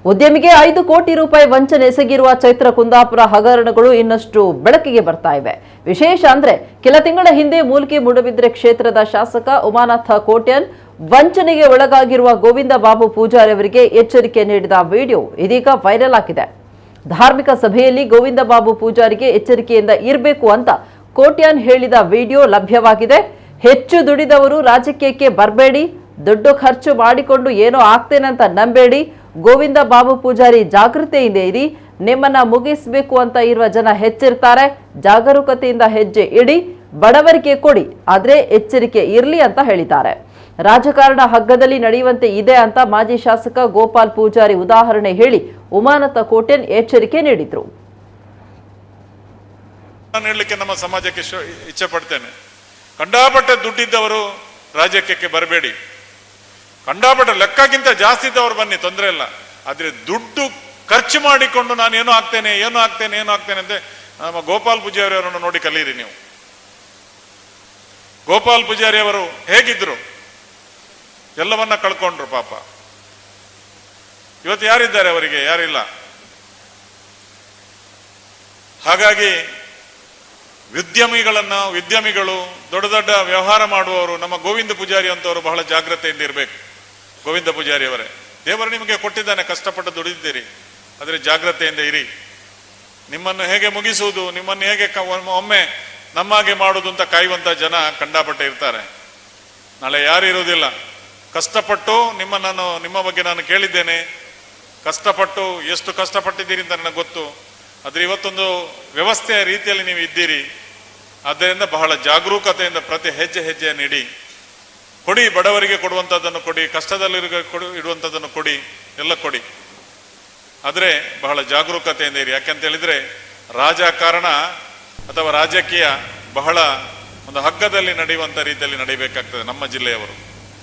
ಉದ್ಯಮಿಗೆ 5 ಕೋಟಿ ರೂಪಾಯಿ ವಂಚನೆ ಎಸಗಿರುವ ಚೈತ್ರ ಕುಂದಾಪುರ ಹಗರಣಗಳು ಇನ್ನಷ್ಟು ಬೆಳಕಿಗೆ ಬರ್ತಾ ಇವೆ. ವಿಶೇಷ ಅಂದ್ರೆ ಕೆಲ ತಿಂಗಳ ಹಿಂದೆ ಮೂಲ್ಕಿ ಮೂಡಬಿದ್ರೆ ಕ್ಷೇತ್ರದ ಶಾಸಕ ಉಮಾನಾಥ ಕೋಟ್ಯಾನ್ ವಂಚನೆಗೆ ಒಳಗಾಗಿರುವ ಗೋವಿಂದ ಬಾಬು ಪೂಜಾರಿ ಅವರಿಗೆ ಎಚ್ಚರಿಕೆ ನೀಡಿದ ವಿಡಿಯೋ ಇದೀಗ ವೈರಲ್ ಆಗಿದೆ. ಧಾರ್ಮಿಕ ಸಭೆಯಲ್ಲಿ ಗೋವಿಂದ ಬಾಬು ಪೂಜಾರಿಗೆ ಎಚ್ಚರಿಕೆಯಿಂದ ಇರಬೇಕು ಅಂತ ಕೋಟ್ಯಾನ್ ಹೇಳಿದ ವಿಡಿಯೋ ಲಭ್ಯವಾಗಿದೆ. ಹೆಚ್ಚು ದುಡಿದವರು ರಾಜಕೀಯಕ್ಕೆ ಬರಬೇಡಿ, ದುಡ್ಡು ಖರ್ಚು ಮಾಡಿಕೊಂಡು ಏನೋ ಆಗ್ತೇನೆ ಅಂತ ನಂಬೇಡಿ, ಗೋವಿಂದ ಬಾಬು ಪೂಜಾರಿ ಜಾಗೃತೆಯಿಂದ ಇರಿ, ನಿಮ್ಮನ್ನ ಮುಗಿಸಬೇಕು ಅಂತ ಇರುವ ಜನ ಹೆಚ್ಚಿರ್ತಾರೆ, ಜಾಗರೂಕತೆಯಿಂದ ಹೆಜ್ಜೆ ಇಡಿ, ಬಡವರಿಗೆ ಕೊಡಿ, ಆದ್ರೆ ಎಚ್ಚರಿಕೆ ಇರಲಿ ಅಂತ ಹೇಳಿದ್ದಾರೆ. ರಾಜಕಾರಣ ಹಗ್ಗದಲ್ಲಿ ನಡೆಯುವಂತೆ ಇದೆ ಅಂತ ಮಾಜಿ ಶಾಸಕ ಗೋಪಾಲ್ ಪೂಜಾರಿ ಉದಾಹರಣೆ ಹೇಳಿ ಉಮಾನಾಥ ಕೋಟ್ಯಾನ್ ಎಚ್ಚರಿಕೆ ನೀಡಿದ್ರು. ನಮ್ಮ ಸಮಾಜಕ್ಕೆ ಇಚ್ಛೆ ಪಡ್ತೇನೆ, ಕಂಡಾಪಟ್ಟೆ ದುಡ್ಡಿದ್ದವರು ರಾಜಕೀಯಕ್ಕೆ ಬರಬೇಡಿ, ಕಂಡಾಪಟ್ಟೆ ಲೆಕ್ಕಕ್ಕಿಂತ ಜಾಸ್ತಿ ಇದ್ದವರು ಬನ್ನಿ, ತೊಂದರೆ ಇಲ್ಲ. ಆದ್ರೆ ದುಡ್ಡು ಖರ್ಚು ಮಾಡಿಕೊಂಡು ನಾನು ಏನೋ ಆಗ್ತೇನೆ ಅಂತ ನಮ್ಮ ಗೋಪಾಲ್ ಪೂಜಾರಿ ಅವರನ್ನು ನೋಡಿ ಕಲೀರಿ ನೀವು. ಗೋಪಾಲ್ ಪೂಜಾರಿ ಅವರು ಹೇಗಿದ್ರು, ಎಲ್ಲವನ್ನ ಕಳ್ಕೊಂಡ್ರು ಪಾಪ. ಇವತ್ತು ಯಾರಿದ್ದಾರೆ ಅವರಿಗೆ? ಯಾರಿಲ್ಲ. ಹಾಗಾಗಿ ಉದ್ಯಮಿಗಳು ದೊಡ್ಡ ದೊಡ್ಡ ವ್ಯವಹಾರ ಮಾಡುವವರು ನಮ್ಮ ಗೋವಿಂದ ಪೂಜಾರಿ ಅಂತವರು ಬಹಳ ಜಾಗ್ರತೆಯಿಂದ ಇರಬೇಕು. ಗೋವಿಂದ ಪೂಜಾರಿ ಅವರೇ, ದೇವರು ನಿಮಗೆ ಕೊಟ್ಟಿದ್ದಾನೆ, ಕಷ್ಟಪಟ್ಟು ದುಡಿದಿದ್ದೀರಿ, ಆದರೆ ಜಾಗ್ರತೆಯಿಂದ ಇರಿ. ನಿಮ್ಮನ್ನು ಹೇಗೆ ಮುಗಿಸುವುದು, ನಿಮ್ಮನ್ನು ಹೇಗೆ ಒಮ್ಮೆ ನಮ್ಮಾಗೆ ಮಾಡುವುದು ಅಂತ ಕಾಯುವಂತ ಜನ ಕಂಡಾಪಟ್ಟೆ ಇರ್ತಾರೆ. ನಾಳೆ ಯಾರು ಇರುವುದಿಲ್ಲ. ಕಷ್ಟಪಟ್ಟು ನಿಮ್ಮ ಬಗ್ಗೆ ನಾನು ಕೇಳಿದ್ದೇನೆ, ಕಷ್ಟಪಟ್ಟು ಎಷ್ಟು ಕಷ್ಟಪಟ್ಟಿದ್ದೀರಿ ಅಂತ ನನಗೆ ಗೊತ್ತು. ಆದ್ರೆ ಇವತ್ತೊಂದು ವ್ಯವಸ್ಥೆಯ ರೀತಿಯಲ್ಲಿ ನೀವು ಇದ್ದೀರಿ. ಆದ್ದರಿಂದ ಬಹಳ ಜಾಗರೂಕತೆಯಿಂದ ಪ್ರತಿ ಹೆಜ್ಜೆ ನೀಡಿ, ಕೊಡಿ, ಬಡವರಿಗೆ ಕೊಡುವಂಥದ್ದನ್ನು ಕೊಡಿ, ಕಷ್ಟದಲ್ಲಿ ಇಡುವಂಥದ್ದನ್ನು ಕೊಡಿ, ಎಲ್ಲ ಕೊಡಿ. ಆದರೆ ಬಹಳ ಜಾಗರೂಕತೆಯಿಂದ ಇರಿ. ಯಾಕೆಂತ ಹೇಳಿದ್ರೆ ರಾಜಕಾರಣ ಅಥವಾ ರಾಜಕೀಯ ಬಹಳ ಒಂದು ಹಗ್ಗದಲ್ಲಿ ನಡೆಯುವಂಥ ರೀತಿಯಲ್ಲಿ ನಡೀಬೇಕಾಗ್ತದೆ ನಮ್ಮ ಜಿಲ್ಲೆಯವರು.